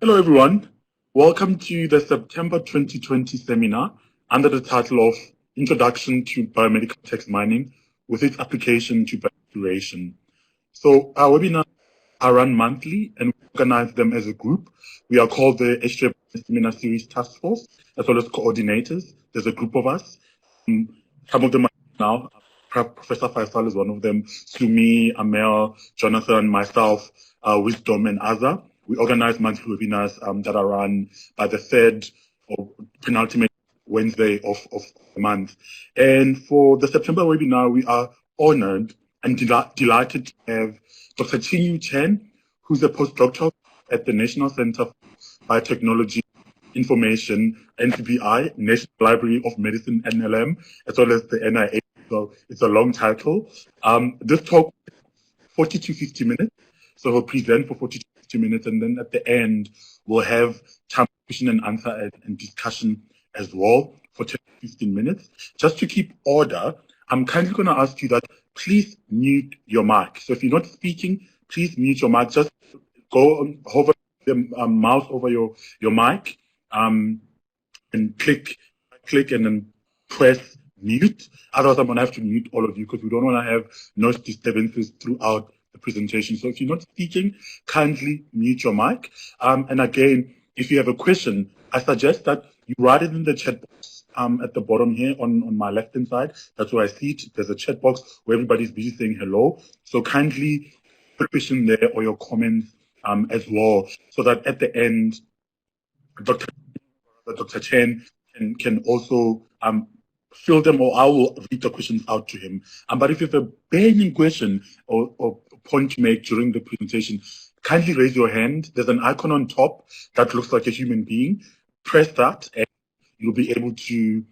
Hello, everyone. Welcome to the September 2020 seminar under the title of Introduction to Biomedical Text Mining with its application to Biocuration. So our webinars are run monthly and we organize them as a group. We are called the HTF Seminar Series Task Force, as well as coordinators. There's a group of us. Some of them are now. Professor Faisal is one of them. Sumi, Amel, Jonathan, myself, Wisdom, and Azza. We organize monthly webinars that are run by the third or penultimate Wednesday of the month. And for the September webinar, we are honored and delighted to have Dr. Chen, who's a postdoctoral at the National Center for Biotechnology Information, NCBI, National Library of Medicine, NLM, as well as the NIH. So it's a long title. This talk, 40 to 50 minutes. So we'll present for 40 to 50 minutes, and then at the end, we'll have time for question and answer and discussion as well for 10 to 15 minutes. Just to keep order, I'm kindly going to ask you that please mute your mic. So if you're not speaking, please mute your mic. Just go hover the mouse over your mic and click and then press mute. Otherwise, I'm going to have to mute all of you because we don't want to have noise disturbances throughout the presentation. So if you're not speaking, kindly mute your mic. And again, if you have a question, I suggest that you write it in the chat box at the bottom here on my left-hand side. That's where I see it. There's a chat box where everybody's busy saying hello. So kindly put a question there or your comments as well, so that at the end, Dr. Chen can also fill them, or I will read the questions out to him. But if you have a burning question or point to make during the presentation, kindly raise your hand. There's an icon on top that looks like a human being. Press that and you'll be able to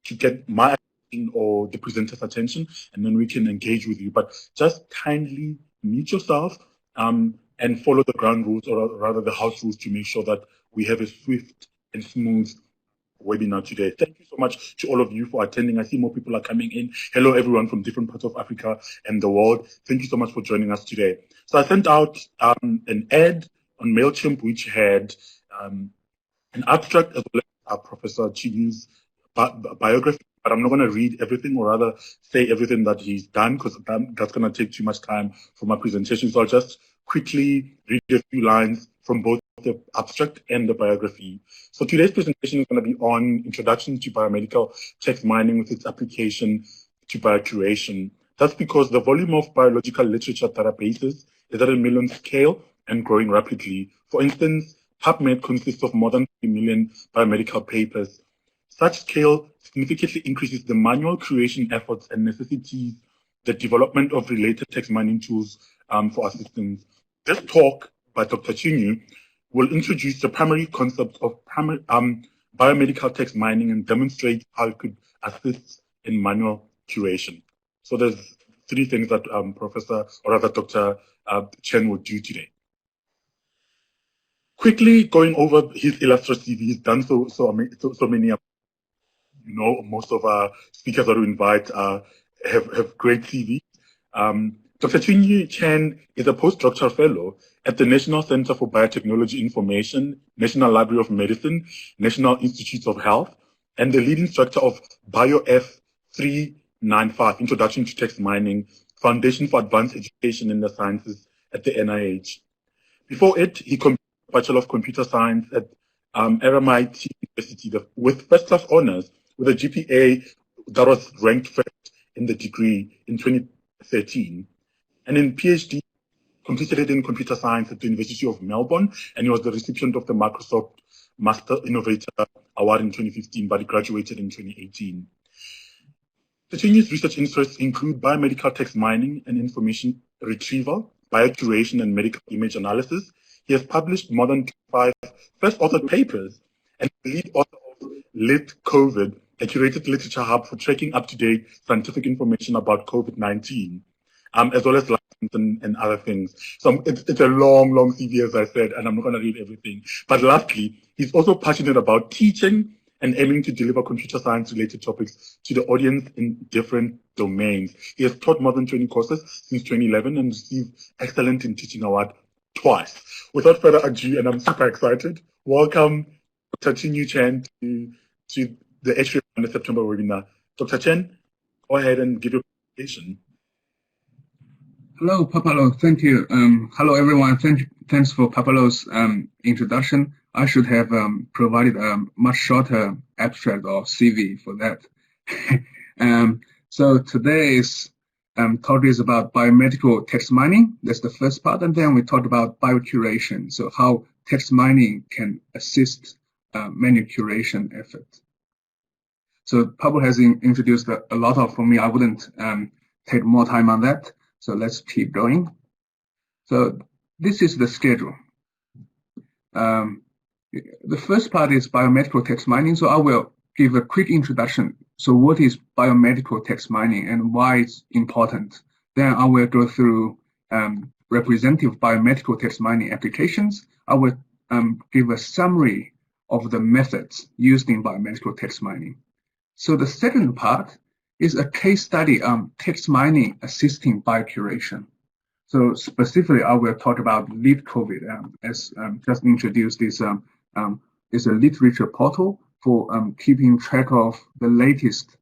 get my attention or the presenter's attention, and then we can engage with you. But just kindly mute yourself and follow the ground rules, or rather the house rules, to make sure that we have a swift and smooth webinar today. Thank you so much to all of you for attending. I see more people are coming in. Hello, everyone from different parts of Africa and the world. Thank you so much for joining us today. So I sent out an ad on MailChimp, which had an abstract as well as Professor Chinyu's biography, but I'm not going to read everything, or rather say everything that he's done, because that's going to take too much time for my presentation. So I'll just quickly read a few lines from both the abstract and the biography. So today's presentation is going to be on Introduction to Biomedical Text Mining with its application to Biocuration. That's because the volume of biological literature databases is at a million scale and growing rapidly. For instance, PubMed consists of more than 3 million biomedical papers. Such scale significantly increases the manual curation efforts and necessities the development of related text mining tools for assistance. This talk by Dr. Chinyu will introduce the primary concept of biomedical text mining and demonstrate how it could assist in manual curation. So there's 3 things that Dr. Chen will do today. Quickly going over his illustrious CV, he's done so many. Most of our speakers that we invite have great CVs. Dr. Chen is a postdoctoral fellow at the National Center for Biotechnology Information, National Library of Medicine, National Institutes of Health, and the lead instructor of BioF 395, Introduction to Text Mining, Foundation for Advanced Education in the Sciences at the NIH. Before it, he completed a Bachelor of Computer Science at RMIT University with first-class honors, with a GPA that was ranked first in the degree in 2013. And in PhD, completed it in computer science at the University of Melbourne, and he was the recipient of the Microsoft Master Innovator Award in 2015, but he graduated in 2018. Chinyu's research interests include biomedical text mining and information retrieval, biocuration, and medical image analysis. He has published more than 25 first-authored papers and the lead author of LitCovid, a curated literature hub for tracking up-to-date scientific information about COVID-19, as well as license and other things. So it's a long CV, as I said, and I'm not going to read everything. But lastly, he's also passionate about teaching and aiming to deliver computer science-related topics to the audience in different domains. He has taught more than 20 courses since 2011 and received Excellent in Teaching Award twice. Without further ado, and I'm super excited, welcome Dr. Chen to the H3 on the September webinar. Dr. Chen, go ahead and give your presentation. Hello, Papalo. Thank you. Hello, everyone. Thanks for Papalo's introduction. I should have provided a much shorter abstract or CV for that. So today's talk is about biomedical text mining. That's the first part. And then we talked about biocuration. So how text mining can assist menu curation efforts. So Pablo has introduced a lot of, for me, I wouldn't take more time on that. So let's keep going. So this is the schedule. The first part is biomedical text mining. So I will give a quick introduction. So what is biomedical text mining and why it's important? Then I will go through representative biomedical text mining applications. I will give a summary of the methods used in biomedical text mining. So the second part is a case study on text mining assisting biocuration. So specifically, I will talk about LitCovid, as just introduced. This is a literature portal for keeping track of the latest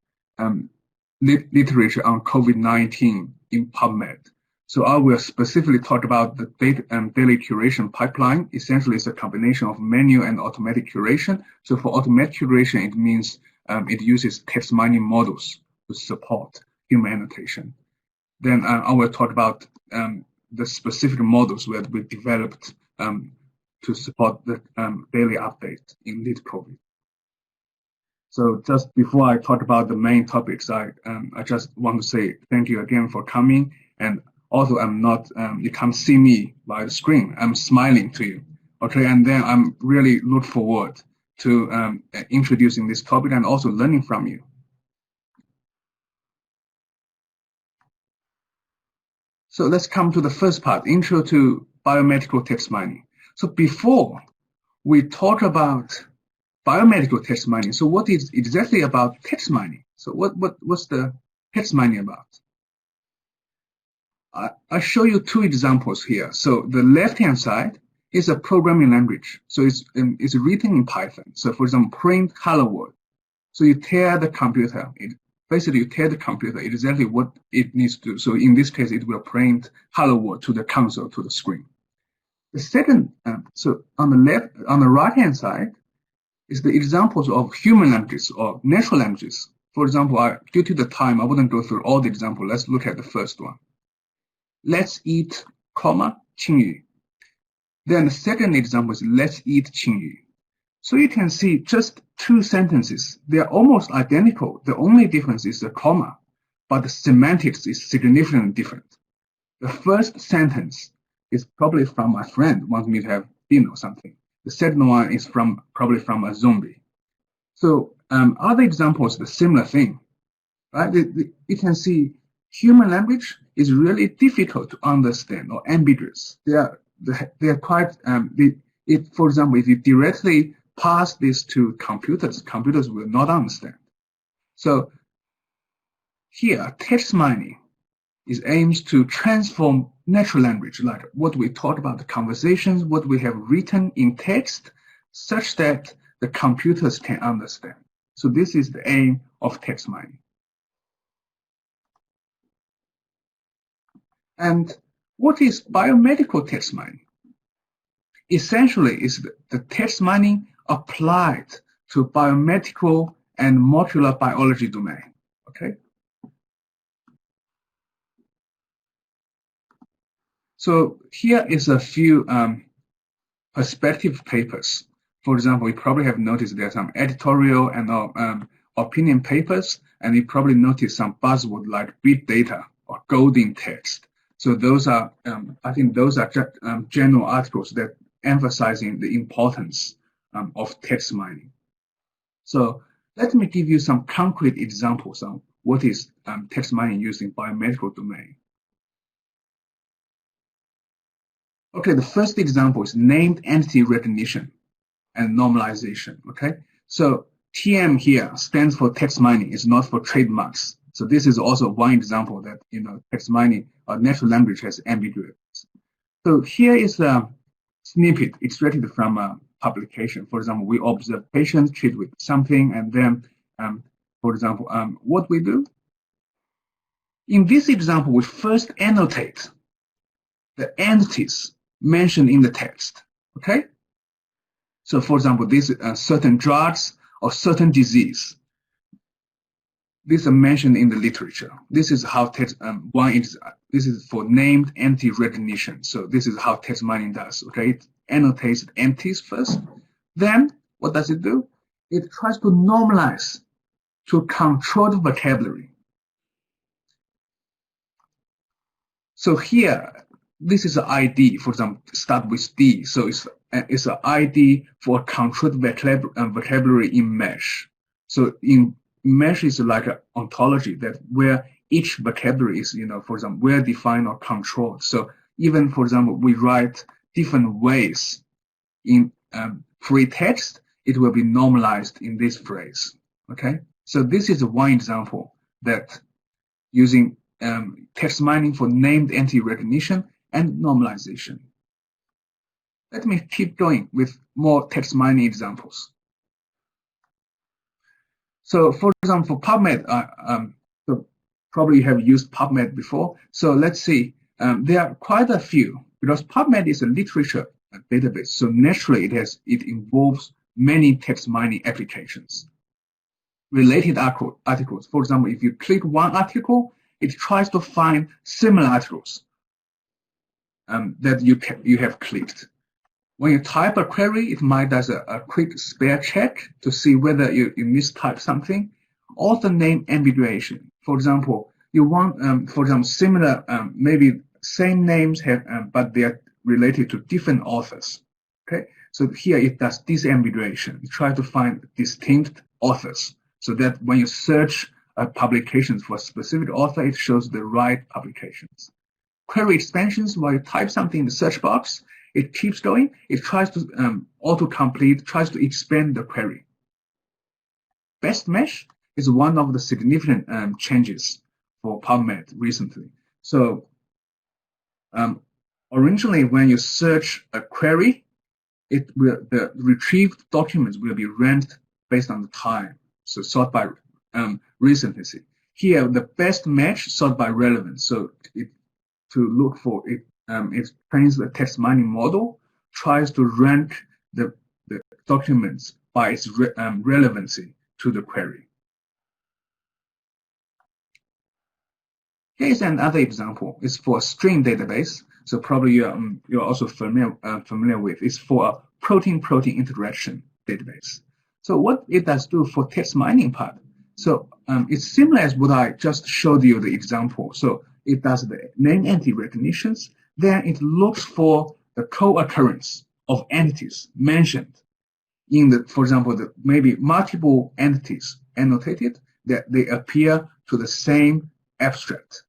literature on COVID-19 in PubMed. So I will specifically talk about the daily curation pipeline. Essentially, it's a combination of manual and automatic curation. So for automatic curation, it means it uses text mining models to support human annotation. Then I will talk about the specific models that we developed to support the daily update in LitCovid. So just before I talk about the main topics, I just want to say thank you again for coming. And also, I'm not, you can't see me by the screen. I'm smiling to you. Okay, and then I'm really look forward to introducing this topic and also learning from you. So let's come to the first part, intro to biomedical text mining. So before we talk about biomedical text mining, so what is exactly about text mining? So what's the text mining about? I show you two examples here. So the left-hand side is a programming language. So it's written in Python. So for example, print hello world. So you tell the computer, basically you tell the computer exactly what it needs to do. So in this case, it will print hello world to the console, to the screen. The second, so on the right-hand side is the examples of human languages or natural languages. For example, due to the time, I wouldn't go through all the examples. Let's look at the first one. Let's eat, Qingyu. Then the second example is let's eat Qingyu. So you can see just two sentences. They are almost identical. The only difference is the comma, but the semantics is significantly different. The first sentence is probably from my friend wants me to have dinner or something. The second one is probably from a zombie. So other examples, the similar thing, right? You can see human language is really difficult to understand or ambiguous. They are quite, for example, if you directly pass this to computers will not understand. So here, text mining aims to transform natural language, like what we talked about, the conversations, what we have written in text, such that the computers can understand. So this is the aim of text mining. And what is biomedical text mining? Essentially, is the text mining applied to biomedical and molecular biology domain. Okay. So here is a few perspective papers. For example, you probably have noticed there are some editorial and opinion papers, and you probably noticed some buzzword like big data or golden text. So those are, I think those are general articles that emphasizing the importance of text mining. So let me give you some concrete examples on what is text mining used in biomedical domain. Okay, the first example is named entity recognition and normalization. Okay, so TM here stands for text mining. It's not for trademarks. So this is also one example that text mining or natural language has ambiguity. So here is a snippet extracted from a publication. For example, we observe patients treated with something, and then, for example, what we do? In this example, we first annotate the entities mentioned in the text, okay? So for example, these certain drugs or certain disease. These are mentioned in the literature. This is how text this is for named entity recognition. So this is how text mining does, okay? It annotates the entities first. Then what does it do? It tries to normalize to controlled vocabulary. So here, this is an ID, for example, start with D. So it's an ID for controlled vocabulary in mesh. So in mesh is like an ontology that where each vocabulary is, for example, well defined or controlled. So even, for example, we write different ways in free text, it will be normalized in this phrase. Okay. So this is one example that using text mining for named entity recognition and normalization. Let me keep going with more text mining examples. So for example, for PubMed, so probably you have used PubMed before. So let's see, there are quite a few because PubMed is a literature database. So naturally it involves many text mining applications. Related articles. For example, if you click one article, it tries to find similar articles that you have clicked. When you type a query, it might do a quick spell check to see whether you mistype something. Author name ambiguation. For example, you want, for example, similar, maybe same names have, but they are related to different authors. Okay, so here it does disambiguation. It tries to find distinct authors so that when you search publications for a specific author, it shows the right publications. Query expansions, while you type something in the search box, it keeps going. It tries to autocomplete, tries to expand the query. Best mesh is one of the significant changes for PubMed recently. So originally, when you search a query, the retrieved documents will be ranked based on the time. So sort by recency. Here, the best match sort by relevance. So to look for it, it trains the text mining model, tries to rank the documents by its relevancy to the query. Here's another example. It's for a string database. So probably you're also familiar with. It's for a protein-protein interaction database. So what it does do for text mining part. So it's similar as what I just showed you the example. So it does the name entity recognitions. Then it looks for the co-occurrence of entities mentioned in the, for example, the maybe multiple entities annotated that they appear to the same abstract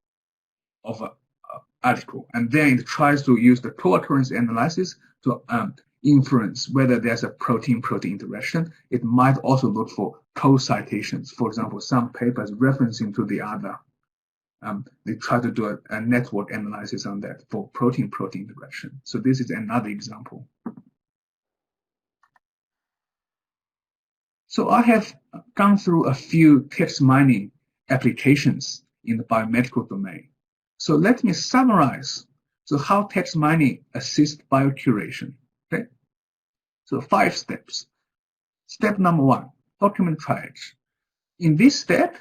of an article. And then it tries to use the co-occurrence analysis to inference whether there's a protein-protein interaction. It might also look for co-citations. For example, some papers referencing to the other. They try to do a network analysis on that for protein-protein interaction. So this is another example. So I have gone through a few text mining applications in the biomedical domain. So let me summarize how text mining assists biocuration. Okay? So 5 steps. Step number 1, document triage. In this step,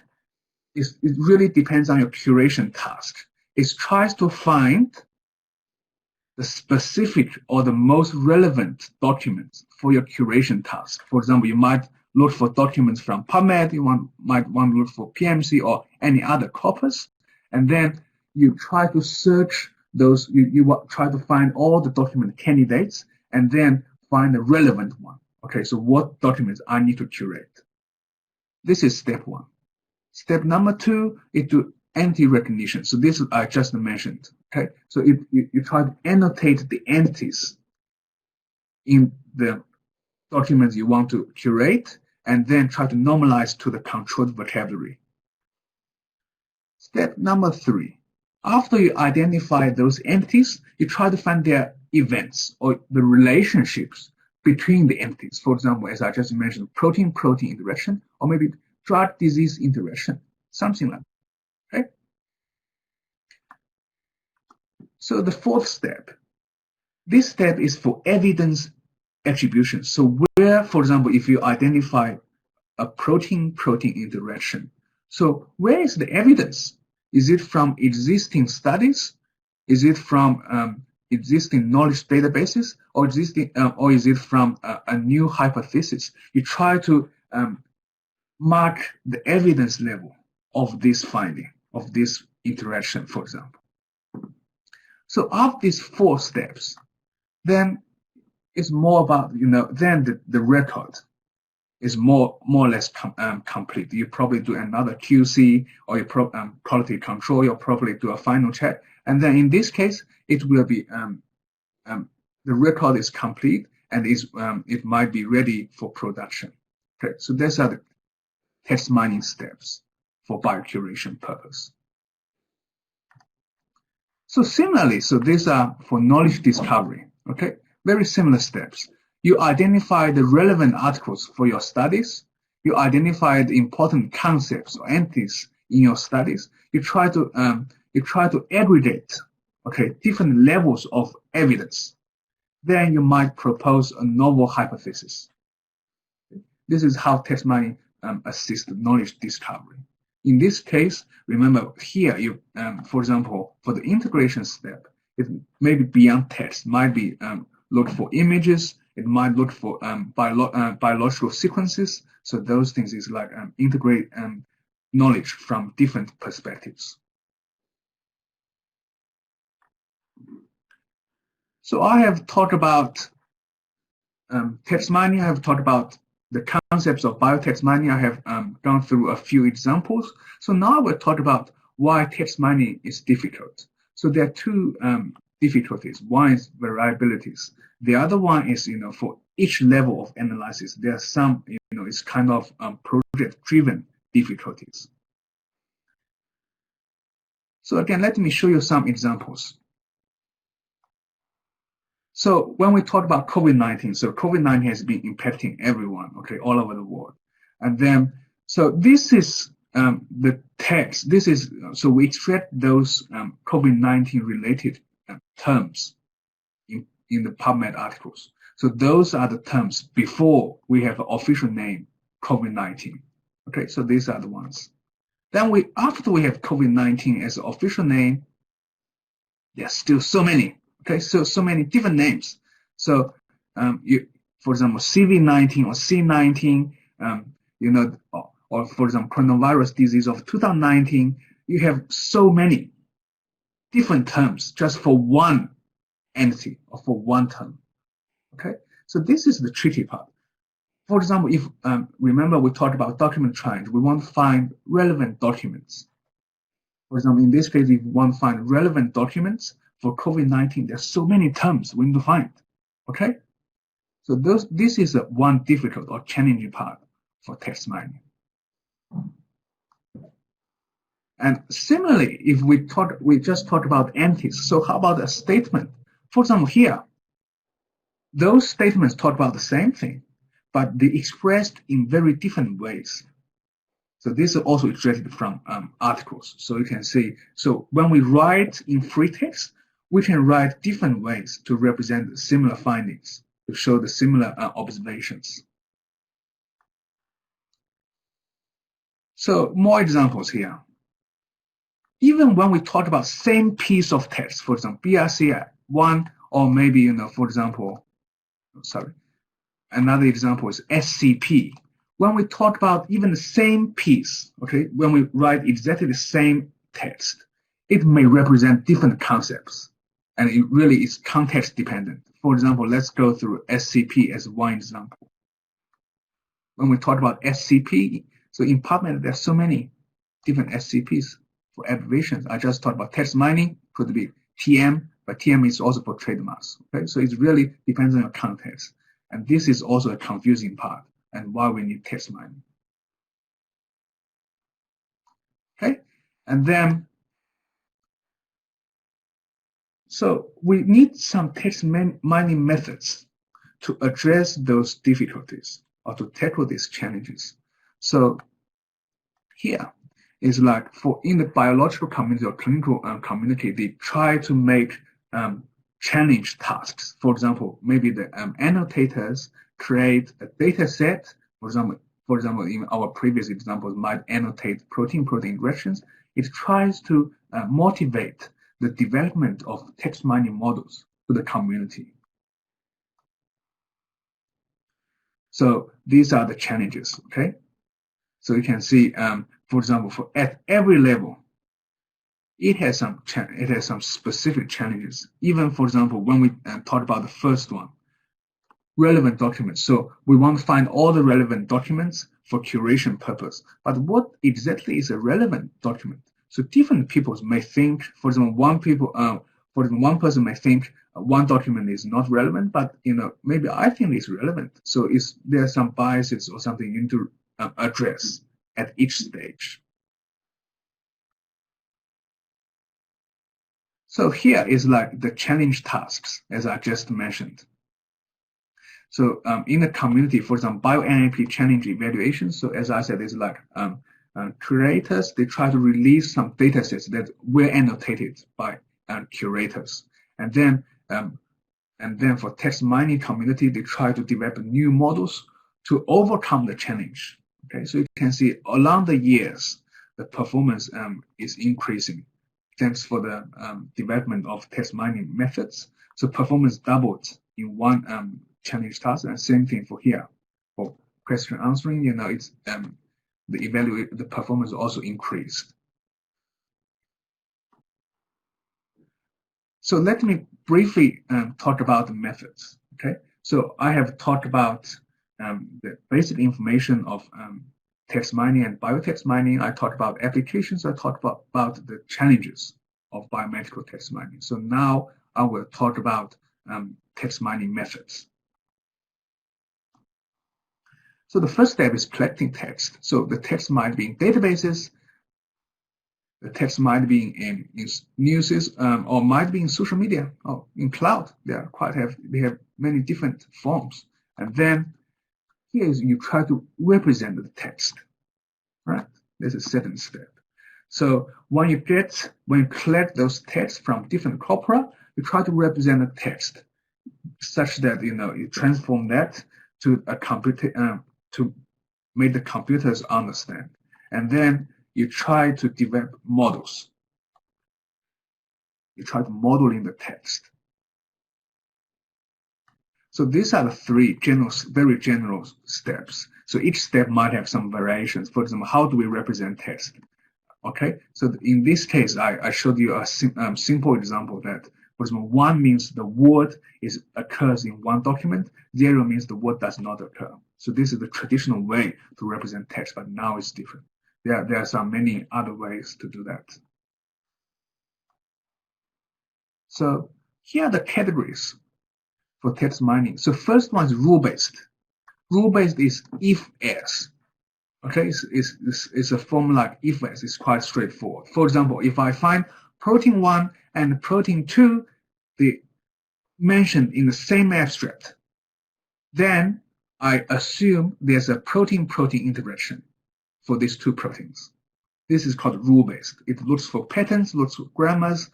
it really depends on your curation task. It tries to find the specific or the most relevant documents for your curation task. For example, you might look for documents from PubMed, might want to look for PMC or any other corpus, and then you try to search those, you try to find all the document candidates and then find the relevant one. Okay, so what documents I need to curate? This is step 1. Step number 2 is to entity recognition. So this I just mentioned. Okay, so you try to annotate the entities in the documents you want to curate and then try to normalize to the controlled vocabulary. Step number 3 After you identify those entities, you try to find their events or the relationships between the entities. For example, as I just mentioned, protein-protein interaction, or maybe drug-disease interaction, something like that. Okay? So the fourth step, this step is for evidence attribution. So where, for example, if you identify a protein-protein interaction, so where is the evidence? Is it from existing studies? Is it from existing knowledge databases, or is it from a new hypothesis? You try to mark the evidence level of this finding, of this interaction, for example. So of these four steps, then it's more about, then the record is more or less complete. You probably do another QC, or you quality control. You'll probably do a final check, and then in this case, it will be the record is complete, and it might be ready for production. Okay, so these are the text mining steps for biocuration purpose. So similarly, so these are for knowledge discovery. Okay, very similar steps. You identify the relevant articles for your studies. You identify the important concepts or entities in your studies. You try to aggregate, okay, different levels of evidence. Then you might propose a novel hypothesis. This is how text mining assists knowledge discovery. In this case, remember here, you, for example, for the integration step, it may be beyond text, might be look for images. It might look for biological sequences. So those things is like integrate knowledge from different perspectives. So I have talked about text mining. I have talked about the concepts of biotext mining. I have gone through a few examples. So now I will talk about why text mining is difficult. So there are two difficulties. One is variabilities. The other one is, for each level of analysis, there are some, it's kind of project-driven difficulties. So again, let me show you some examples. So when we talk about COVID-19, so COVID-19 has been impacting everyone, okay, all over the world. And then, so this is the text. This is, so we extract those COVID-19 related terms in the PubMed articles. So those are the terms before we have an official name, COVID-19. Okay, so these are the ones. Then after we have COVID-19 as an official name, there's still so many. Okay, so many different names. So for example, CV19 or C19, or for example, coronavirus disease of 2019, you have so many different terms just for one entity or for one term. Okay, so this is the tricky part. For example, if remember we talked about document triangle, we want to find relevant documents. For example, in this case, if we want to find relevant documents for COVID-19, there's so many terms we need to find. Okay, so this is one difficult or challenging part for text mining. And similarly, if we just talk about entities. So how about a statement? For example, here, those statements talk about the same thing, but they expressed in very different ways. So this is also extracted from articles. So you can see, so when we write in free text, we can write different ways to represent similar findings, to show the similar observations. So more examples here. Even when we talk about same piece of text, for example, BRCA1, or maybe, for example, another example is SCP. When we talk about even the same piece, okay, when we write exactly the same text, it may represent different concepts, and it really is context dependent. For example, let's go through SCP as one example. When we talk about SCP, so in PubMed, there are so many different SCPs for abbreviations. I just talked about text mining, could be TM, but TM is also for trademarks. Okay, so it really depends on your context. And this is also a confusing part and why we need text mining. Okay, and then So we need some text mining methods to address those difficulties or to tackle these challenges. So here is like in the biological community or clinical community, they try to make challenge tasks. For example, maybe the annotators create a data set. For example, in our previous examples, might annotate protein-protein interactions. It tries to motivate the development of text mining models to the community. So these are the challenges, okay? So you can see, for example, at every level, it has some specific challenges. Even, for example, when we talked about the first one, relevant documents. So we want to find all the relevant documents for curation purpose. But what exactly is a relevant document? So different people may think, for example, one person may think one document is not relevant, but maybe I think it's relevant. So there are some biases or something you need to address at each stage. So here is like the challenge tasks, as I just mentioned. So in the community, for example, BioNAP challenge evaluation. So as I said, it's like curators, they try to release some data sets that were annotated by curators. And then for text mining community, they try to develop new models to overcome the challenge. Okay, so you can see along the years, the performance is increasing thanks for the development of text mining methods. So performance doubled in one challenge task, and same thing for here. For question answering, it's the performance also increased. So let me briefly talk about the methods. Okay, so I have talked about the basic information of text mining and biotext mining. I talked about applications. I talked about the challenges of biomedical text mining. So now I will talk about text mining methods. So the first step is collecting text. So the text might be in databases. The text might be in news, or might be in social media or in cloud. They have many different forms. And then here is you try to represent the text, right? There's a second step. So when you collect those texts from different corpora, you try to represent the text such that you transform that to a computer to make the computers understand, and then you try to develop models. You try to model in the text. So these are the three very general steps. So each step might have some variations. For example, how do we represent text? Okay, so in this case, I showed you a simple example that, for example, 1 means the word occurs in one document, 0 means the word does not occur. So this is the traditional way to represent text, but now it's different. There are many other ways to do that. So here are the categories for text mining. So first one is rule-based. Rule-based is if-else. Okay, it's a form like if-else. It's quite straightforward. For example, if I find protein 1 and protein 2, they mentioned in the same abstract, then I assume there's a protein-protein interaction for these two proteins. This is called rule-based. It looks for patterns, looks for grammars.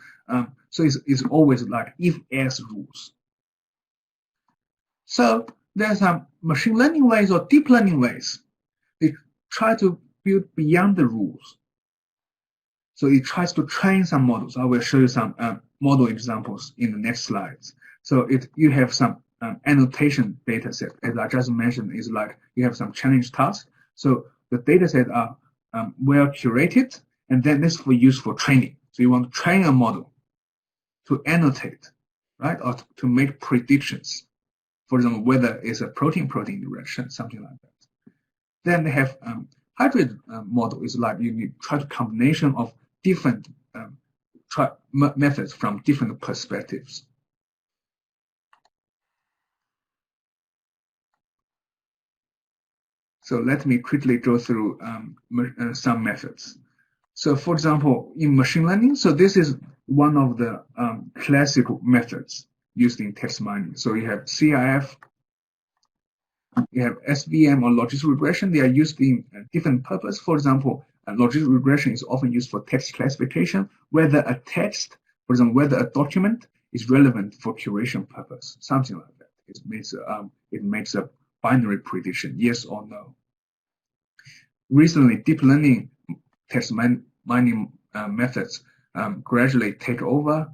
So it's always like if-else rules. So there's some machine learning ways or deep learning ways. They try to build beyond the rules. So it tries to train some models. I will show you some model examples in the next slides. So you have some annotation data set, as I just mentioned, is like you have some challenge tasks. So the data set are well curated, and then this for use for training. So you want to train a model to annotate, right, or to make predictions. For example, whether it's a protein-protein interaction, something like that. Then they have hybrid model is like you try to combination of different methods from different perspectives. So let me quickly go through some methods. So for example, in machine learning, so this is one of the classical methods used in text mining. So you have CIF, you have SVM or logistic regression. They are used in different purpose. For example, logistic regression is often used for text classification, whether a text, for example, whether a document is relevant for curation purpose, something like that. It makes a binary prediction, yes or no. Recently, deep learning text mining methods gradually take over.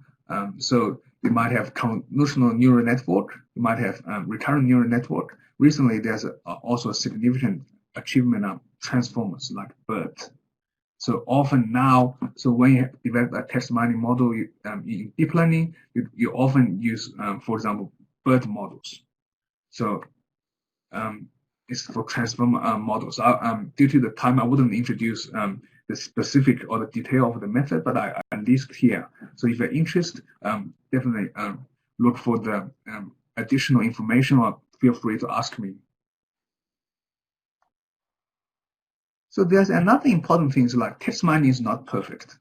So you might have convolutional neural network, you might have recurrent neural network. Recently, there's also a significant achievement of transformers like BERT. So often now, so when you develop a text mining model in deep learning, you often use, for example, BERT models. So it's for transformer models. Due to the time, I wouldn't introduce the specific or the detail of the method, but I list here. So if you're interested, definitely look for the additional information or feel free to ask me. So there's another important thing, like text mining is not perfect.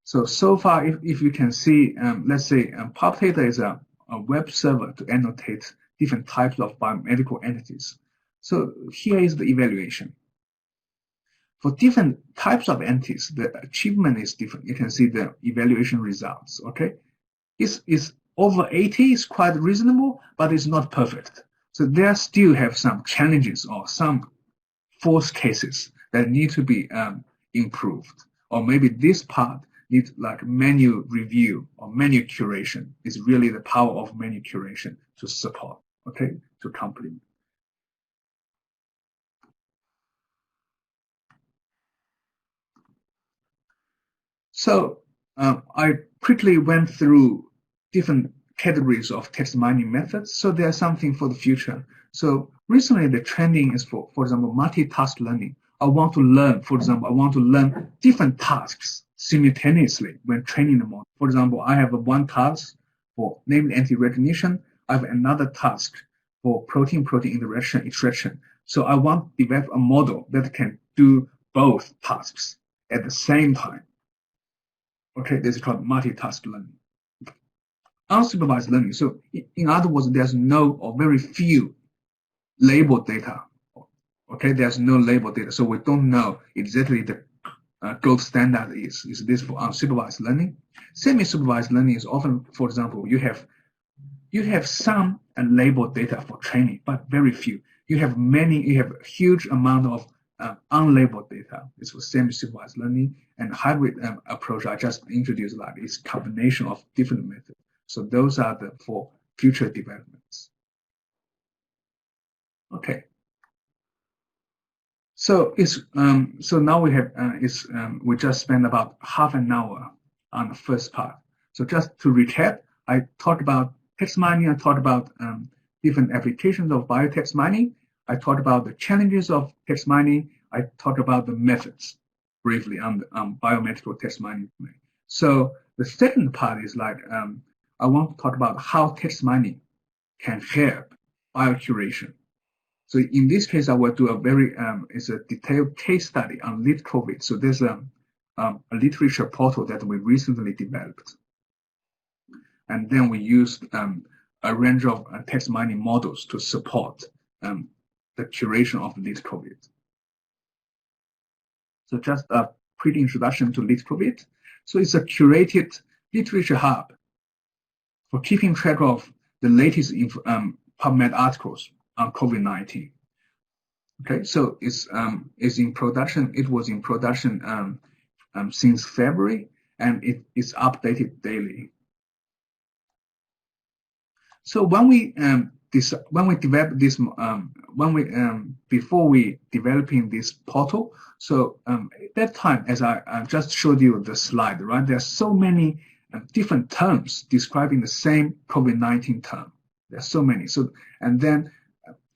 So far, if you can see, let's say PubData is a web server to annotate different types of biomedical entities. So here is the evaluation. For different types of entities, the achievement is different. You can see the evaluation results, okay? It's over 80 is quite reasonable, but it's not perfect. So there still have some challenges or some false cases that need to be improved. Or maybe this part needs like manual review or manual curation. Is really the power of manual curation to support, okay, to complement. So I quickly went through different categories of text mining methods. So there's something for the future. So recently the trending is for example, multitask learning. I want to learn, for example, I want to learn different tasks simultaneously when training the model. For example, I have one task for name entity recognition. I have another task for protein-protein interaction extraction. So I want to develop a model that can do both tasks at the same time. Okay, this is called multitask learning. Unsupervised learning. So in other words, there's no or very few labeled data. Okay, there's no labeled data. So we don't know exactly the gold standard is this for unsupervised learning. Semi-supervised learning is often, for example, you have some labeled data for training, but very few. You have a huge amount of unlabeled data. It's for semi-supervised learning, and hybrid approach I just introduced that is combination of different methods. So those are for future developments. Okay. So so now we have we just spent about half an hour on the first part. So just to recap, I talked about text mining. I talked about different applications of biotext mining. I talked about the challenges of text mining. I talked about the methods briefly on biomedical text mining. So the second part is like I want to talk about how text mining can help biocuration. So in this case, I will do a very it's a detailed case study on LitCovid. So there's a literature portal that we recently developed, and then we used a range of text mining models to support the curation of LitCovid. So just a quick introduction to LitCovid. So it's a curated literature hub for keeping track of the latest PubMed articles on COVID-19. Okay, so it's in production. It was in production since February, and it is updated daily. So when we develop this, before we developing this portal, so at that time, as I just showed you the slide, right? There are so many different terms describing the same COVID-19 term. There are so many. So and then,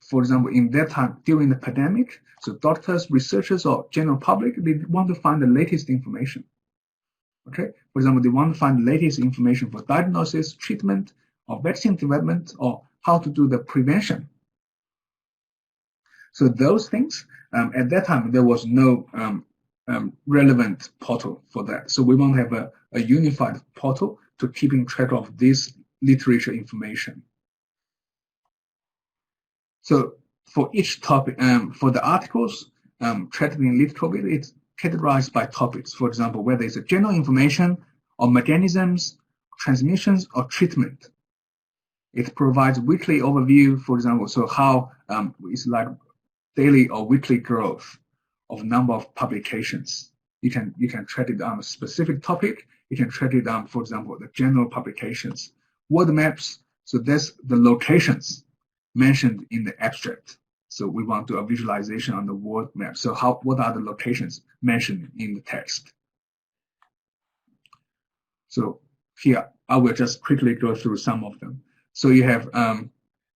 for example, in that time during the pandemic, so doctors, researchers, or general public, they want to find the latest information. Okay, for example, they want to find the latest information for diagnosis, treatment, or vaccine development, or how to do the prevention. So those things, at that time, there was no relevant portal for that. So we want to have a unified portal to keeping track of this literature information. So for each topic, for the articles treated in LitCovid, it's categorized by topics. For example, whether it's a general information or mechanisms, transmissions, or treatment. It provides weekly overview, for example, so how it's like daily or weekly growth of number of publications. You can treat it on a specific topic. You can treat it on, for example, the general publications. Word maps, so that's the locations mentioned in the abstract. So we want to do a visualization on the word map. So what are the locations mentioned in the text? So here, I will just quickly go through some of them. So you have,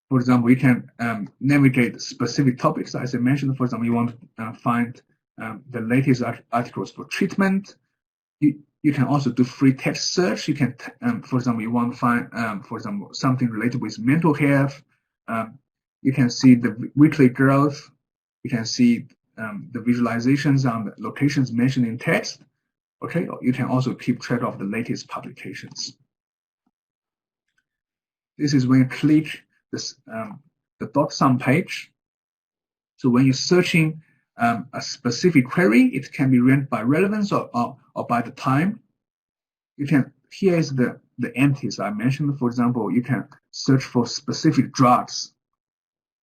for example, you can navigate specific topics. As I mentioned, for example, you want to find the latest articles for treatment. You can also do free text search. You can, for example, you want to find, for example, something related with mental health. You can see the weekly growth. You can see the visualizations on the locations mentioned in text. Okay, you can also keep track of the latest publications. This is when you click this, the .sum page. So when you're searching a specific query, it can be ranked by relevance or by the time. You can, here is the entities I mentioned. For example, you can search for specific drugs.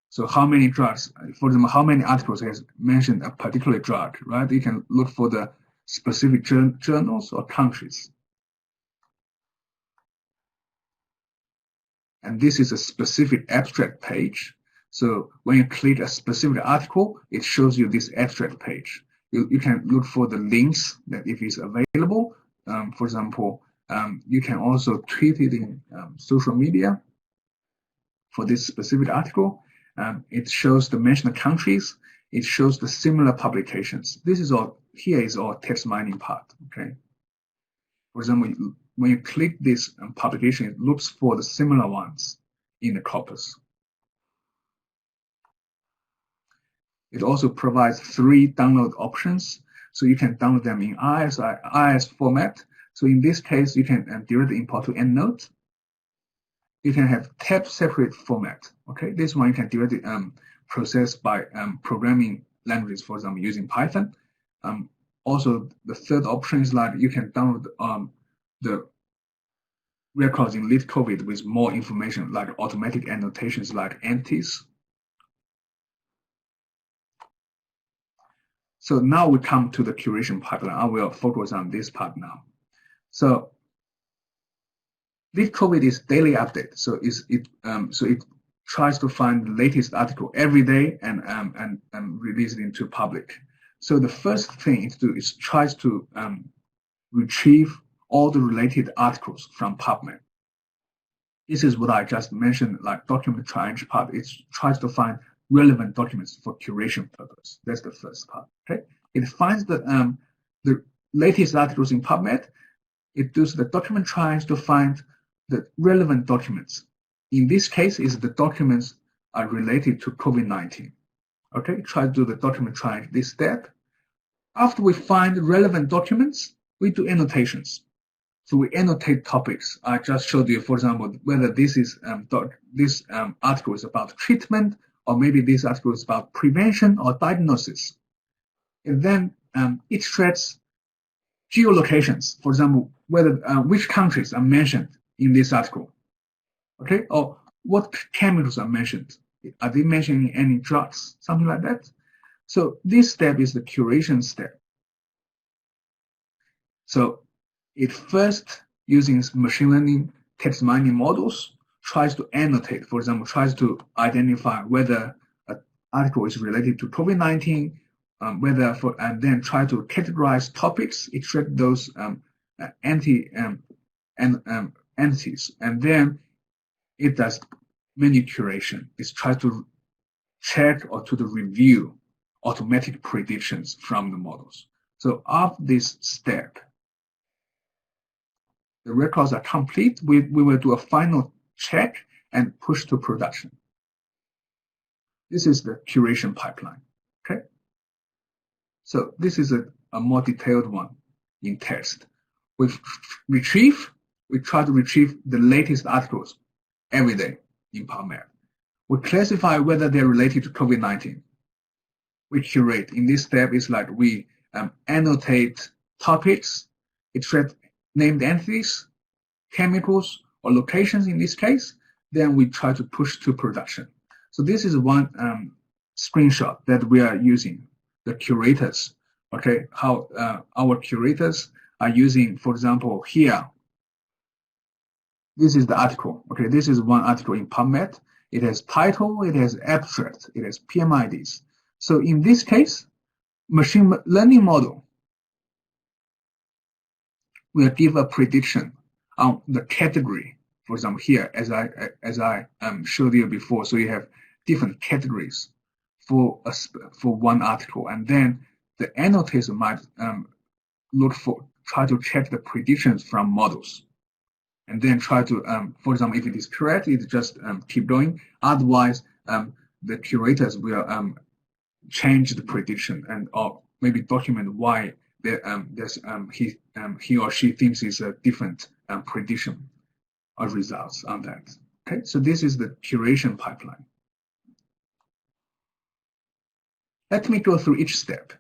So how many drugs, for example, how many articles has mentioned a particular drug, right? You can look for the specific journals or countries. And this is a specific abstract page. So when you click a specific article, it shows you this abstract page. You can look for the links that if it's available. For example, you can also tweet it in social media for this specific article. It shows the mentioned countries. It shows the similar publications. This is all, here is our text mining part, okay? For example, when you click this publication, it looks for the similar ones in the corpus. It also provides 3 download options. So you can download them in IIS format. So in this case, you can directly import to EndNote. You can have tab separate format. Okay, this one you can directly process by programming languages, for example, using Python. Also, the third option is like you can download the records in LitCovid with more information, like automatic annotations like entities. So now we come to the curation pipeline. I will focus on this part now. So LitCovid is daily update. So it tries to find the latest article every day and release it into public. So the first thing it do is tries to retrieve all the related articles from PubMed. This is what I just mentioned, like document triage part. It tries to find relevant documents for curation purpose. That's the first part. Okay, it finds the latest articles in PubMed. It does the document triage to find the relevant documents. In this case, is the documents are related to COVID-19. Okay, try to do the document triage this step. After we find relevant documents, we do annotations. So we annotate topics. I just showed you, for example, whether this is article is about treatment, or maybe this article is about prevention or diagnosis. And then it tracks geolocations. For example, whether which countries are mentioned in this article. Okay, or what chemicals are mentioned. Are they mentioning any drugs? Something like that. So this step is the curation step. So it first, using machine learning text mining models, tries to annotate, for example, tries to identify whether an article is related to COVID-19, and then try to categorize topics, extract those entities, and then it does menu curation. It tries to check or to review automatic predictions from the models. So after this step, the records are complete. We will do a final check and push to production. This is the curation pipeline. Okay. So this is a more detailed one in text. We try to retrieve the latest articles every day in PubMed. We classify whether they're related to COVID-19. We curate. In this step, it's like we annotate topics, extract named entities, chemicals, or locations in this case. Then we try to push to production. So this is one screenshot that we are using, the curators. Okay, how our curators are using, for example, here. This is the article. Okay, this is one article in PubMed. It has title, it has abstract, it has PMIDs. So in this case, machine learning model will give a prediction on the category. For example, here, as I showed you before, so you have different categories for one article, and then the annotator might try to check the predictions from models, and then try to, for example, if it is correct, it just keep going. Otherwise, the curators will change the prediction and or maybe document why he or she thinks is a different prediction or results on that. Okay, so this is the curation pipeline. Let me go through each step.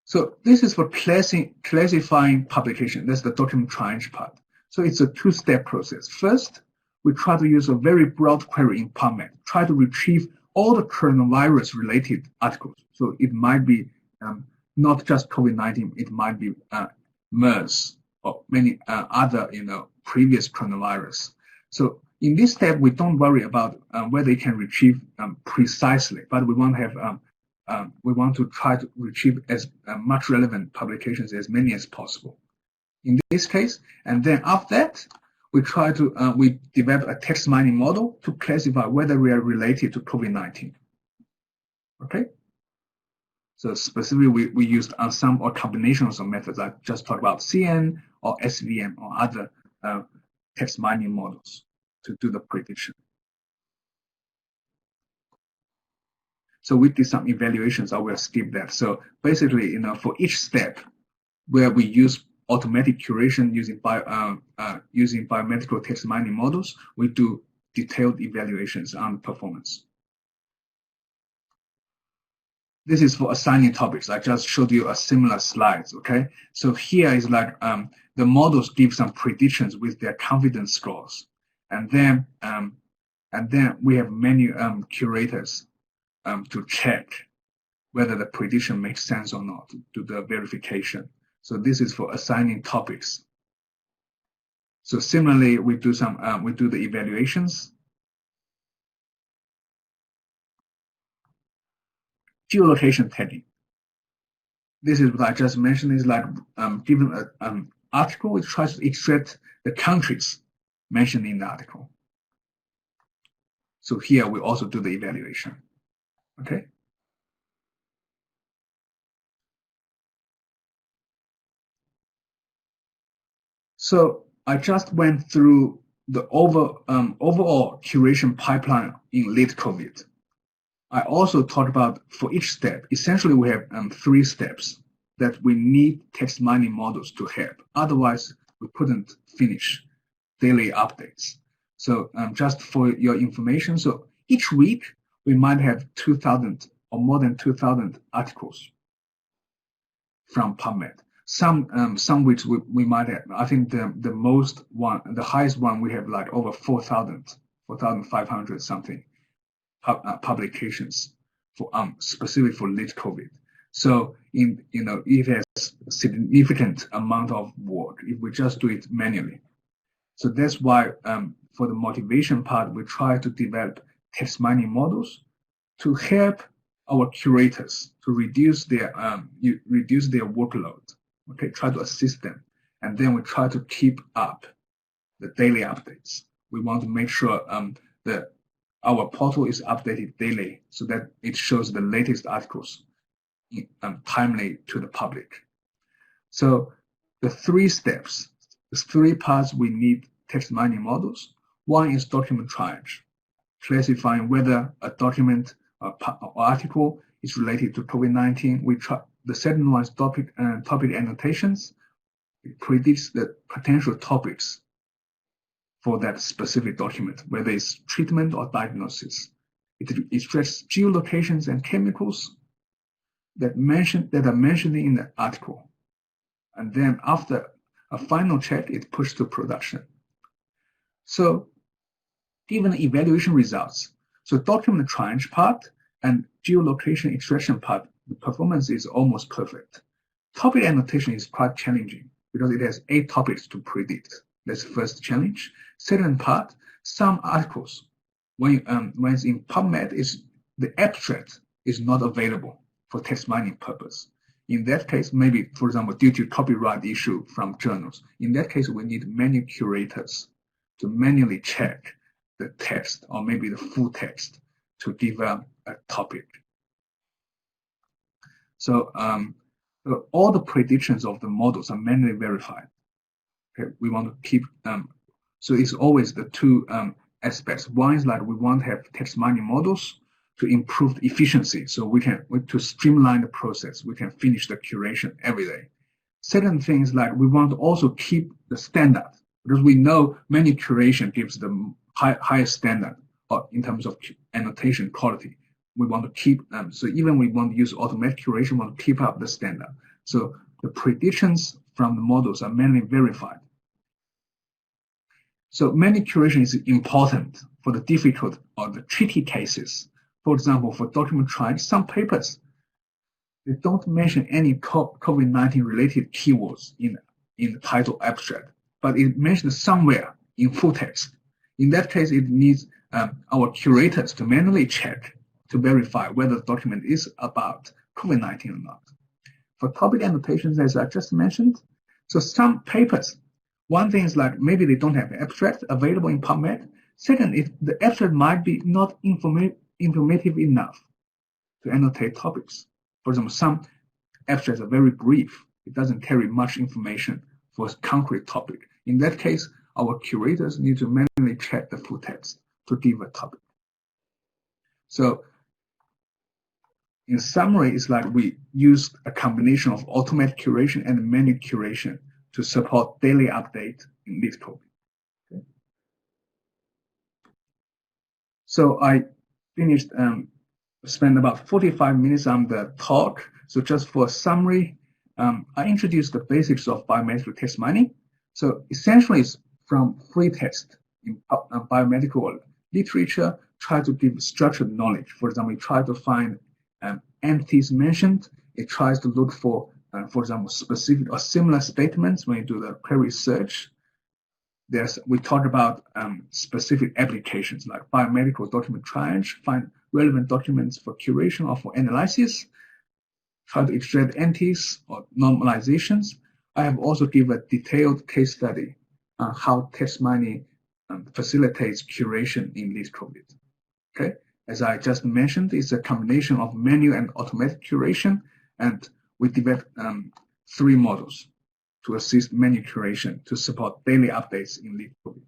So this is for classifying publication. That's the document triage part. So it's a two-step process. First, we try to use a very broad query in PubMed, try to retrieve all the coronavirus-related articles. So it might be not just COVID-19, it might be MERS or many other, previous coronavirus. So in this step, we don't worry about whether it can retrieve precisely, but we want to have we want to try to retrieve as much relevant publications, as many as possible. In this case, and then after that, we try to we develop a text mining model to classify whether we are related to COVID-19. Okay. So specifically, we used some or combinations of methods. I just talked about CN or SVM or other text mining models to do the prediction. So we did some evaluations. I will skip that. So basically, for each step where we use automatic curation using biomedical text mining models, we do detailed evaluations on performance. This is for assigning topics. I just showed you a similar slides. Okay, so here is like the models give some predictions with their confidence scores, and then we have many curators to check whether the prediction makes sense or not, to do the verification. So this is for assigning topics. So similarly, we do the evaluations. Geolocation tagging. This is what I just mentioned. Is like given an article, it tries to extract the countries mentioned in the article. So here we also do the evaluation. Okay. So I just went through the overall curation pipeline in LitCovid. I also talked about for each step, essentially we have 3 steps that we need text mining models to help. Otherwise, we couldn't finish daily updates. So just for your information, so each week we might have 2,000 or more than 2,000 articles from PubMed. Some which we might have, I think the highest one we have like over 4,500 something publications for specifically for LitCovid. So it has a significant amount of work if we just do it manually. So that's why for the motivation part, we try to develop text mining models to help our curators to reduce their workload. Okay, try to assist them, and then we try to keep up the daily updates. We want to make sure that our portal is updated daily so that it shows the latest articles timely to the public. So the 3 steps, the 3 parts we need text mining models. One is document triage, classifying whether a document or article is related to COVID-19. the setting-wise topic annotations. It predicts the potential topics for that specific document, whether it's treatment or diagnosis. It extracts geolocations and chemicals that are mentioned in the article. And then after a final check, it pushed to production. So given the evaluation results, so document triage part and geolocation extraction part, the performance is almost perfect. Topic annotation is quite challenging because it has 8 topics to predict. That's the first challenge. Second part, some articles, when it's in PubMed, the abstract is not available for text mining purpose. In that case, maybe, for example, due to copyright issue from journals, in that case, we need manual curators to manually check the text or maybe the full text to give a topic. So all the predictions of the models are manually verified. Okay, we want to keep so it's always the 2 aspects. One is like we want to have text mining models to improve the efficiency, so to streamline the process. We can finish the curation every day. Second thing is like we want to also keep the standard, because we know manual curation gives the highest standard in terms of annotation quality. We want to keep them. So even we want to use automatic curation, we want to keep up the standard. So the predictions from the models are manually verified. So manual curation is important for the difficult or the tricky cases. For example, for document triage, some papers, they don't mention any COVID-19 related keywords in the title abstract, but it mentions somewhere in full text. In that case, it needs our curators to manually check to verify whether the document is about COVID-19 or not. For topic annotations, as I just mentioned, so some papers, one thing is like maybe they don't have abstract available in PubMed. Second, the abstract might be not informative enough to annotate topics. For example, some abstracts are very brief. It doesn't carry much information for a concrete topic. In that case, our curators need to manually check the full text to give a topic. So in summary, it's like we used a combination of automatic curation and manual curation to support daily update in LitCovid. Okay. So I finished, spent about 45 minutes on the talk. So just for a summary, I introduced the basics of biomedical text mining. So essentially, it's from free text in biomedical literature, try to give structured knowledge. For example, we try to find entities mentioned. It tries to look for example, specific or similar statements when you do the query search. We talk about specific applications like biomedical document triage, find relevant documents for curation or for analysis, try to extract entities or normalizations. I have also given a detailed case study on how text mining facilitates curation in LitCovid. Okay, as I just mentioned, it's a combination of manual and automatic curation, and we developed 3 models to assist manual curation to support daily updates in LitCovid.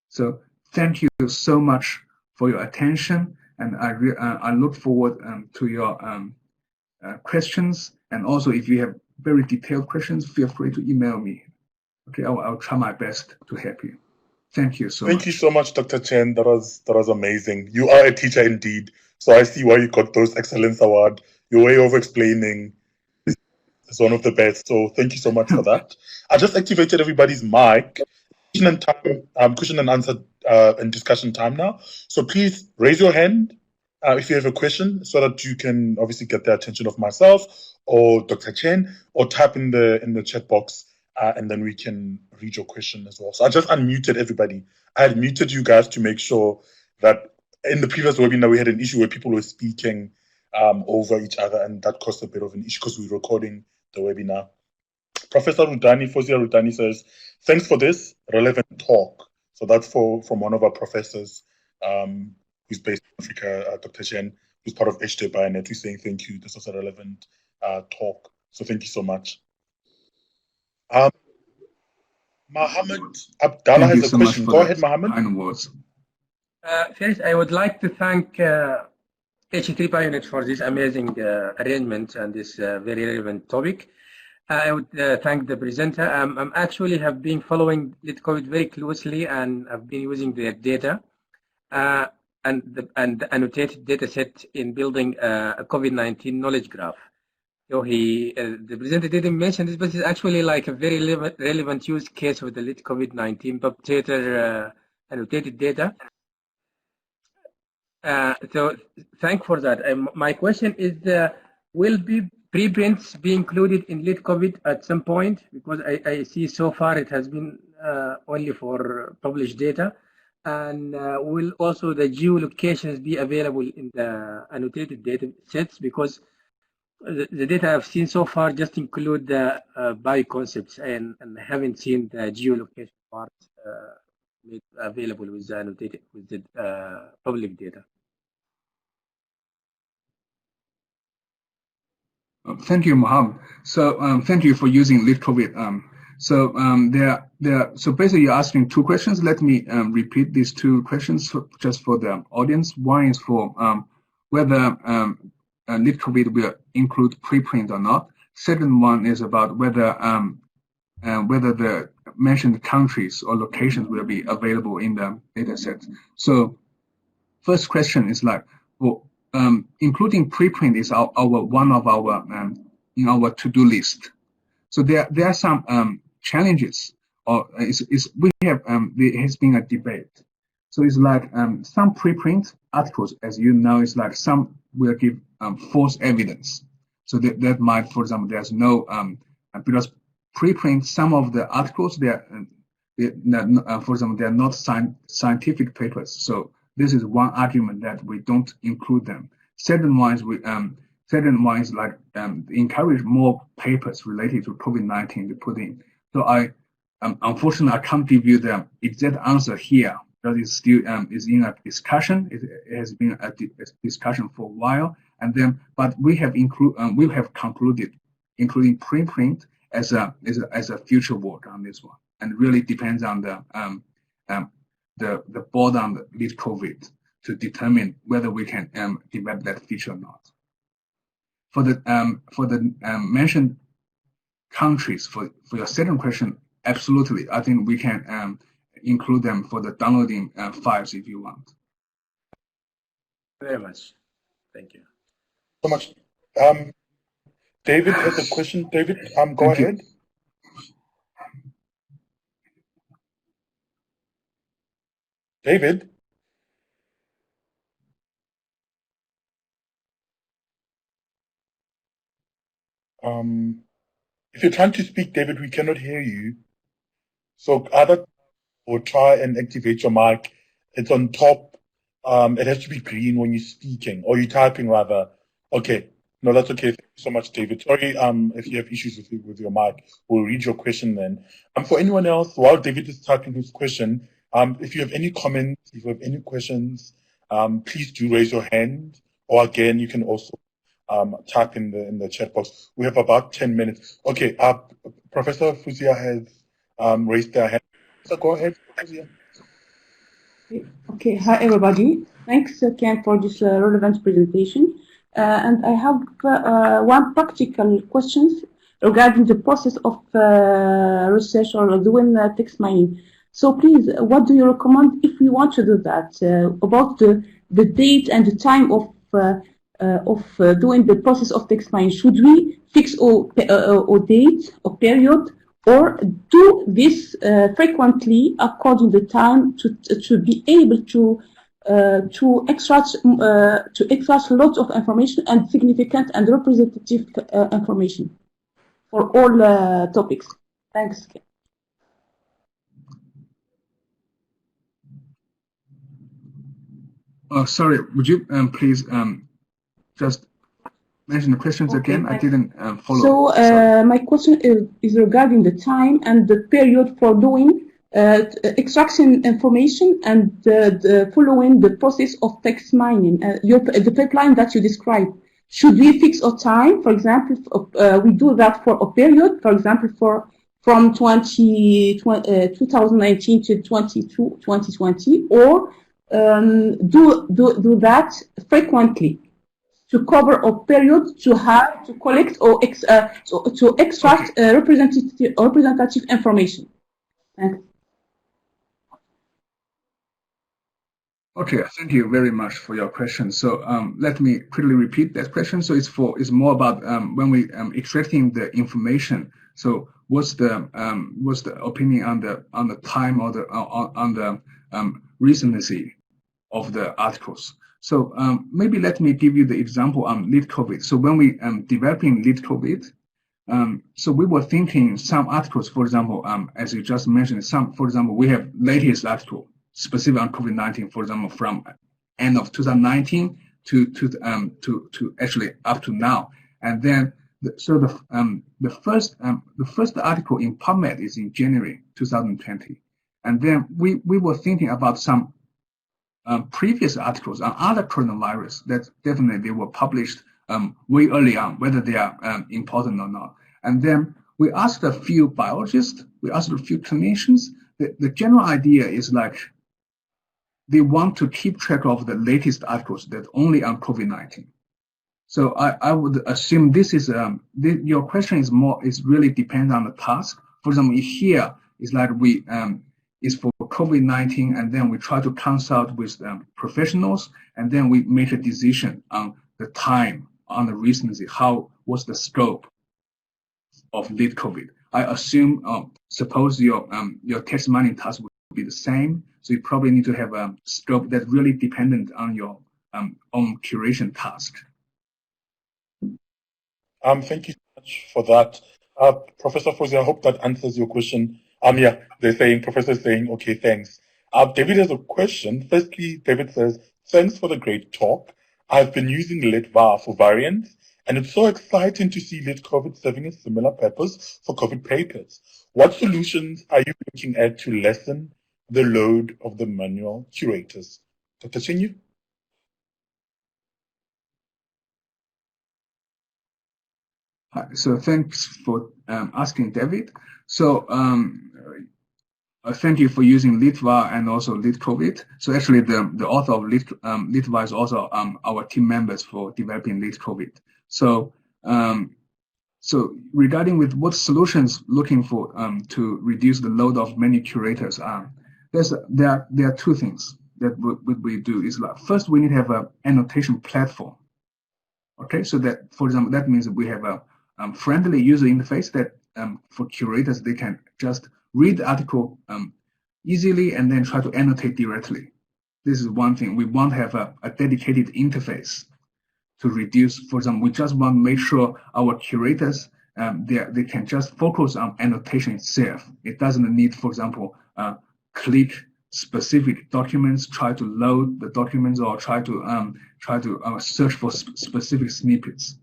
So thank you so much for your attention, and I look forward to your questions. And also, if you have very detailed questions, feel free to email me. Okay, I'll try my best to help you. Thank you so much. Thank you so much, Dr. Chen. That was amazing. You are a teacher indeed. So I see why you got those Excellence Award. Your way of explaining is one of the best. So thank you so much for that. I just activated everybody's mic. Question and answer and discussion time now. So please raise your hand if you have a question, so that you can obviously get the attention of myself or Dr. Chen, or type in the chat box. And then we can read your question as well. So I just unmuted everybody. I had muted you guys to make sure that in the previous webinar, we had an issue where people were speaking over each other, and that caused a bit of an issue because we were recording the webinar. Professor Rudani, Fozia Rudani says, thanks for this relevant talk. So that's from one of our professors who's based in Africa, Dr. Chen, who's part of HJ Bionet. We're saying thank you. This was a relevant talk. So thank you so much. Mohammed Abdallah has a question. Go ahead, Mohammed. First, I would like to thank H3 Bionet for this amazing arrangement and this very relevant topic. I would thank the presenter. I'm actually have been following LitCovid very closely, and I've been using their data and the annotated data set in building a COVID-19 knowledge graph. So the presenter didn't mention this, but it's actually like a very relevant use case with the LitCovid-19 pub annotated data. So thank for that. My question is, will preprints be included in LitCovid at some point? Because I see so far it has been only for published data. And will also the geolocations be available in the annotated data sets? Because the data I've seen so far just include the bioconcepts, and I haven't seen the geolocation part made available with the annotated, with the public data. Thank you, Mohammed. So thank you for using LitCovid. So basically you're asking two questions. Let me repeat these two questions just for the audience. One is for whether LitCovid will include preprint or not. Second one is about whether the mentioned countries or locations will be available in the data set. So first question is like, well, including preprint is one of our in our to-do list. So there are some challenges, or there has been a debate. So it's like some preprint articles, as you know, is like some will give false evidence. So that might, for example, there's no because preprint, some of the articles for example, they are not scientific papers. So this is one argument that we don't include them. Second one is like encourage more papers related to COVID-19 to put in. So unfortunately I can't give you the exact answer here, because it's still is in a discussion. It has been a discussion for a while, and then but we have concluded including preprint as a future work on this one, and really depends on the board on the LitCovid to determine whether we can develop that feature or not. For the mentioned countries, for your second question, absolutely. I think we can include them for the downloading files if you want. Very much. Thank you. So much. David has a question. David, go ahead. David? If you're trying to speak, David, we cannot hear you. So either or try and activate your mic. It's on top. It has to be green when you're speaking, or you're typing rather. Okay. No, that's okay. Thank you so much, David. Sorry, if you have issues with your mic, we'll read your question then. For anyone else, while David is typing his question, if you have any comments, if you have any questions, please do raise your hand, or again, you can also type in the chat box. We have about 10 minutes. Okay, Professor Fuzia has raised their hand. So go ahead, Fuzia. Okay, hi everybody. Thanks, Ken, for this relevant presentation. And I have one practical question regarding the process of research or doing text mining. So please, what do you recommend if we want to do that? About the date and the time of doing the process of text mining. Should we fix a date or period, or do this frequently according to the time to be able to extract lots of information and significant and representative information for all topics? Thanks. Sorry, would you please just mention the questions again? I didn't follow. So my question is regarding the time and the period for doing extraction information and following the process of text mining, the pipeline that you described. Should we fix a time? For example, we do that for a period, for example, from 2019 to 2020, or do that frequently to cover a period to have to collect or to extract representative information. Thanks. Okay, thank you very much for your question. So let me quickly repeat that question. So it's more about when we extracting the information. So what's the opinion on the time or on the recency of the articles? So maybe let me give you the example on LitCovid. So when we developing LitCovid, so we were thinking some articles, for example, as you just mentioned, for example, we have latest article specific on COVID-19, for example, from end of 2019 to actually up to now. And then the first article in PubMed is in January 2020. And then we were thinking about some previous articles on other coronavirus that definitely they were published way early on, whether they are important or not. And then we asked a few biologists, we asked a few clinicians. The general idea is like they want to keep track of the latest articles that only on COVID-19. So I would assume this is your question is really depends on the task. For example, here is like we is for COVID-19, and then we try to consult with professionals, and then we make a decision on the time, on the recency, what's the scope of LitCovid. I assume, suppose your text mining task would be the same, so you probably need to have a scope that's really dependent on your own curation task. Thank you so much for that. Professor Fozi, I hope that answers your question. Yeah, Professor saying, okay, thanks. David has a question. Firstly, David says, thanks for the great talk. I've been using LitVar for variants, and it's so exciting to see LitCovid serving a similar purpose for COVID papers. What solutions are you looking at to lessen the load of the manual curators? Dr. Chen? So thanks for asking, David. So thank you for using LitVar and also LitCovid. So actually, the author of LitVar is also our team members for developing LitCovid. So so regarding with what solutions looking for to reduce the load of many curators, there are two things that what we do is like first we need to have an annotation platform. Okay, so that for example that means that we have a friendly user interface that for curators they can just read the article easily and then try to annotate directly. This is one thing. We want to have a dedicated interface to reduce. For example, we just want to make sure our curators they can just focus on annotation itself. It doesn't need, for example, click specific documents, try to load the documents, or try to search for specific snippets.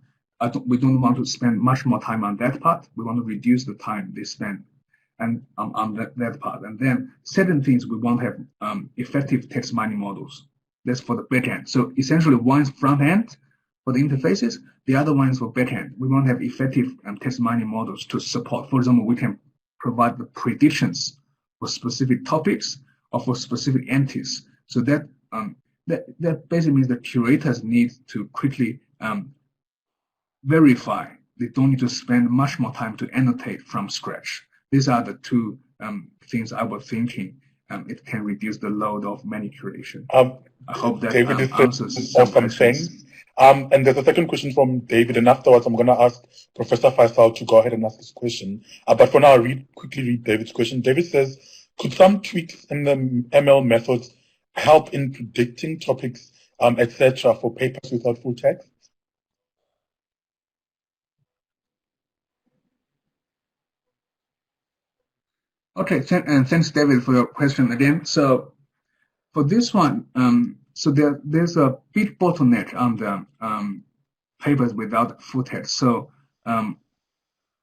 We don't want to spend much more time on that part. We want to reduce the time they spend and on that part. And then certain things we want to have effective text mining models. That's for the backend. So essentially, one is front end for the interfaces. The other one is for backend. We want to have effective text mining models to support. For example, we can provide the predictions for specific topics or for specific entities. So that basically means the curators need to quickly verify. They don't need to spend much more time to annotate from scratch. These are the two things I was thinking. It can reduce the load of many curation. I hope that David answers some questions. Thanks. And there's a second question from David, and afterwards I'm going to ask Professor Faisal to go ahead and ask his question. But for now, I'll quickly read David's question. David says, could some tweaks in the ML methods help in predicting topics, etc., for papers without full text? Okay, and thanks, David, for your question again. So for this one, so there's a big bottleneck on the papers without full text. So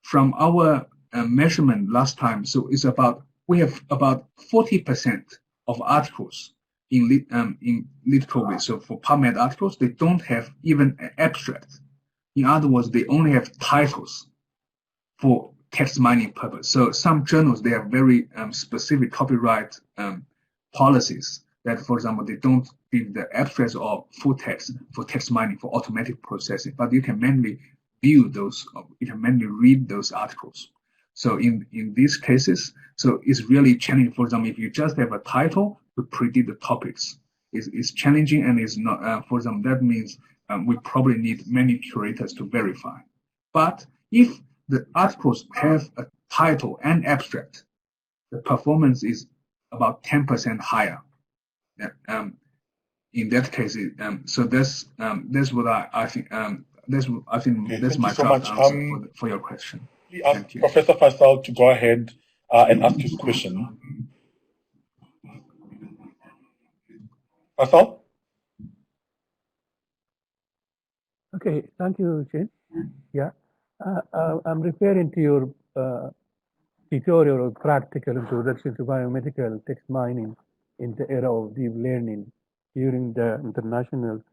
from our measurement last time, so it's we have about 40% of articles in LitCovid. So for PubMed articles, they don't have even an abstract. In other words, they only have titles for text mining purpose. So some journals, they have very specific copyright policies that, for example, they don't give the abstracts or full text for text mining for automatic processing, but you can manually view those, you can manually read those articles. So in these cases, so it's really challenging. For example, if you just have a title to predict the topics, it's challenging and it's not, for example, that means we probably need many curators to verify. But if the articles have a title and abstract, the performance is about 10% higher. In that case, so that's what I think. That's my short answer for your question. We ask Professor Faisal to go ahead and ask his question. Faisal? Okay, thank you, Chen. Yeah, I'm referring to your tutorial or practical introduction to biomedical text mining in the era of deep learning during the international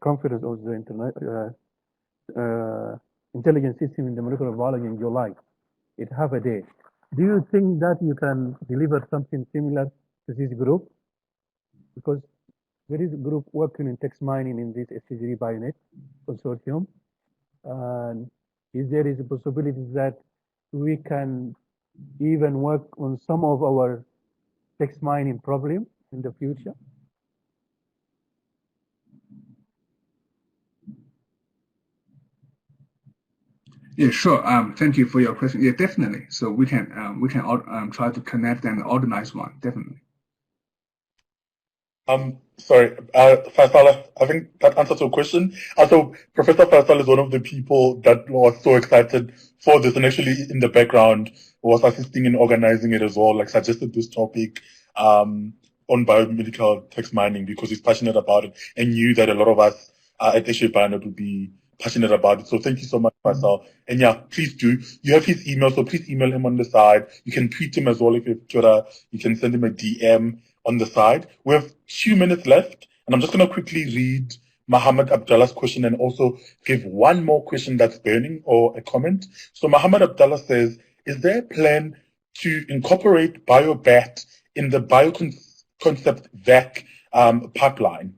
conference of the intelligence system in the molecular biology in July. It have a day. Do you think that you can deliver something similar to this group? Because there is a group working in text mining in this SCGD Bionet consortium. And if there is a possibility that we can even work on some of our text mining problem in the future? Yeah, sure. Thank you for your question. Yeah, definitely. So we can try to connect and organize one. Definitely. Sorry, Faisal, I think that answers your question. Also, Professor Faisal is one of the people that was so excited for this and actually in the background was assisting in organizing it as well, like suggested this topic on biomedical text mining because he's passionate about it and knew that a lot of us at Asia Bionet would be passionate about it. So thank you so much, Faisal. And yeah, please do. You have his email, so please email him on the side. You can tweet him as well if you have Twitter. You can send him a DM on the side. We have 2 minutes left, and I'm just going to quickly read Muhammad Abdullah's question and also give one more question that's burning or a comment. So Muhammad Abdullah says, is there a plan to incorporate BioBat in the bioconcept VAC pipeline?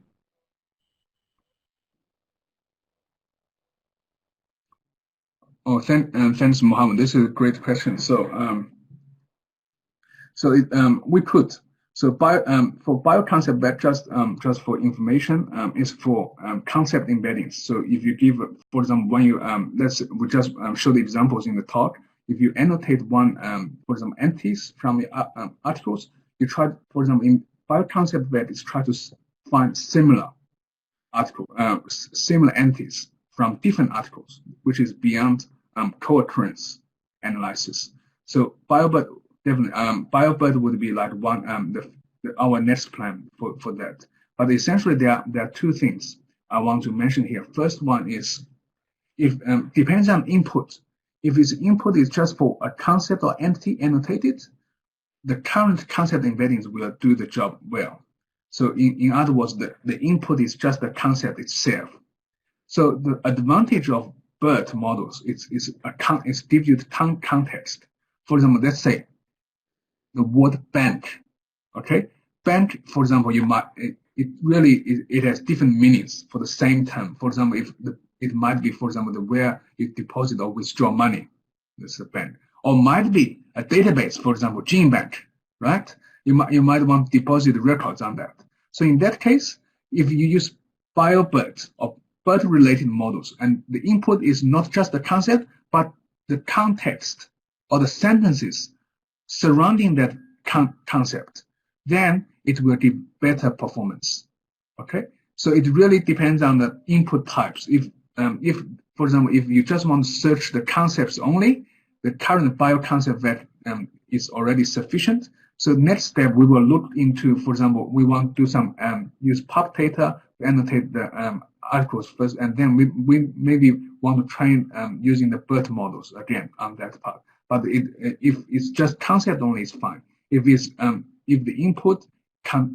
Oh, thanks, Muhammad. This is a great question. So, we put for bioconcept VAC just for information is for concept embeddings. So if you give, for example, when you we just show the examples in the talk. If you annotate one, for example, entities from the articles, you try, for example, in bioconcept VAC, is try to find similar similar entities from different articles, which is beyond co-occurrence analysis. So BioBat definitely BioBat would be like one our next plan for that. But essentially there are two things I want to mention here. First one is if depends on input. If its input is just for a concept or entity annotated, the current concept embeddings will do the job well. So in other words, the input is just the concept itself. So the advantage of BERT models is give you the context. For example, let's say the word bank. Okay, bank. For example, you might it has different meanings for the same term. For example, it might be, for example, where you deposit or withdraw money. That's a bank, or might be a database. For example, gene bank. Right? You might want to deposit records on that. So in that case, if you use BioBERT or BERT-related models, and the input is not just the concept, but the context or the sentences surrounding that concept, then it will give better performance. Okay, so it really depends on the input types. If for example, if you just want to search the concepts only, the current bioconcept VAC is already sufficient. So next step, we will look into, for example, we want to do some use pub data to annotate the articles first, and then we maybe want to train using the BERT models again on that part. But if it's just concept only, it's fine. If the input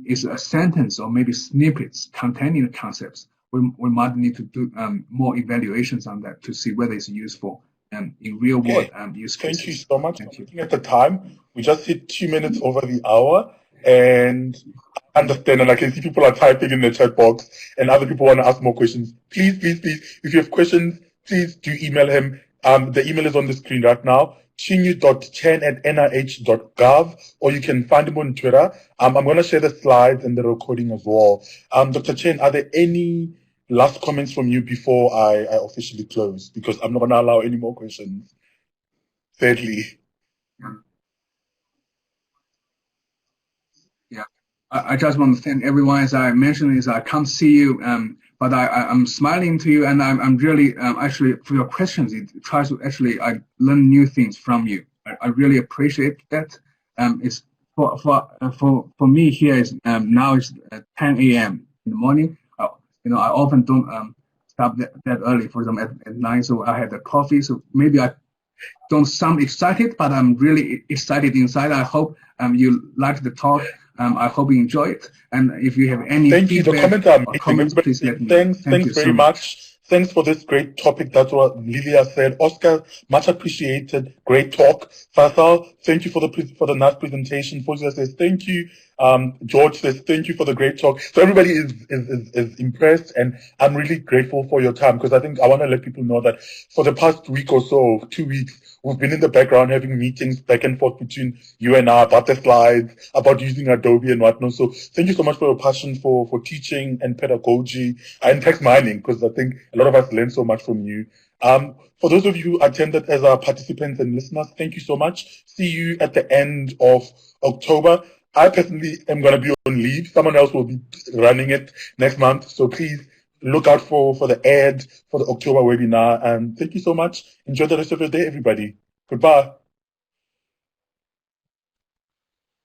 is a sentence or maybe snippets containing the concepts, we might need to do more evaluations on that to see whether it's useful in real world use cases. Thank you so much. Looking at the time, we just hit 2 minutes over the hour, and I understand, and I can see people are typing in the chat box, and other people want to ask more questions. Please, if you have questions, please do email him. The email is on the screen right now, chinyu.chen@nih.gov, or you can find him on Twitter. I'm going to share the slides and the recording as well. Dr. Chen, are there any last comments from you before I officially close? Because I'm not going to allow any more questions, sadly. Yeah, I just want to thank everyone. As I mentioned, is I can't see you, but I'm smiling to you, and I'm really actually for your questions. It tries to actually I learn new things from you. I really appreciate that. It's for me here is now it's 10 a.m. in the morning. I often don't stop that early. For example, at 9, so I had a coffee. So maybe I don't sound excited, but I'm really excited inside. I hope you like the talk. I hope you enjoy it. And if you have any feedback or comments, please let me know. Thanks very much. Thanks for this great topic. That's what Lilia said. Oscar, much appreciated. Great talk. Faisal, thank you for the nice presentation. Fozia says thank you. George says thank you for the great talk. So everybody is impressed, and I'm really grateful for your time, because I think I want to let people know that for the past week or so, 2 weeks, we've been in the background having meetings back and forth between you and I about the slides, about using Adobe and whatnot. So thank you so much for your passion for teaching and pedagogy and text mining, because I think a lot of us learned so much from you. For those of you who attended as our participants and listeners, thank you so much. See you at the end of October. I personally am going to be on leave. Someone else will be running it next month. So please look out for the ad for the October webinar. And thank you so much. Enjoy the rest of your day, everybody. Goodbye.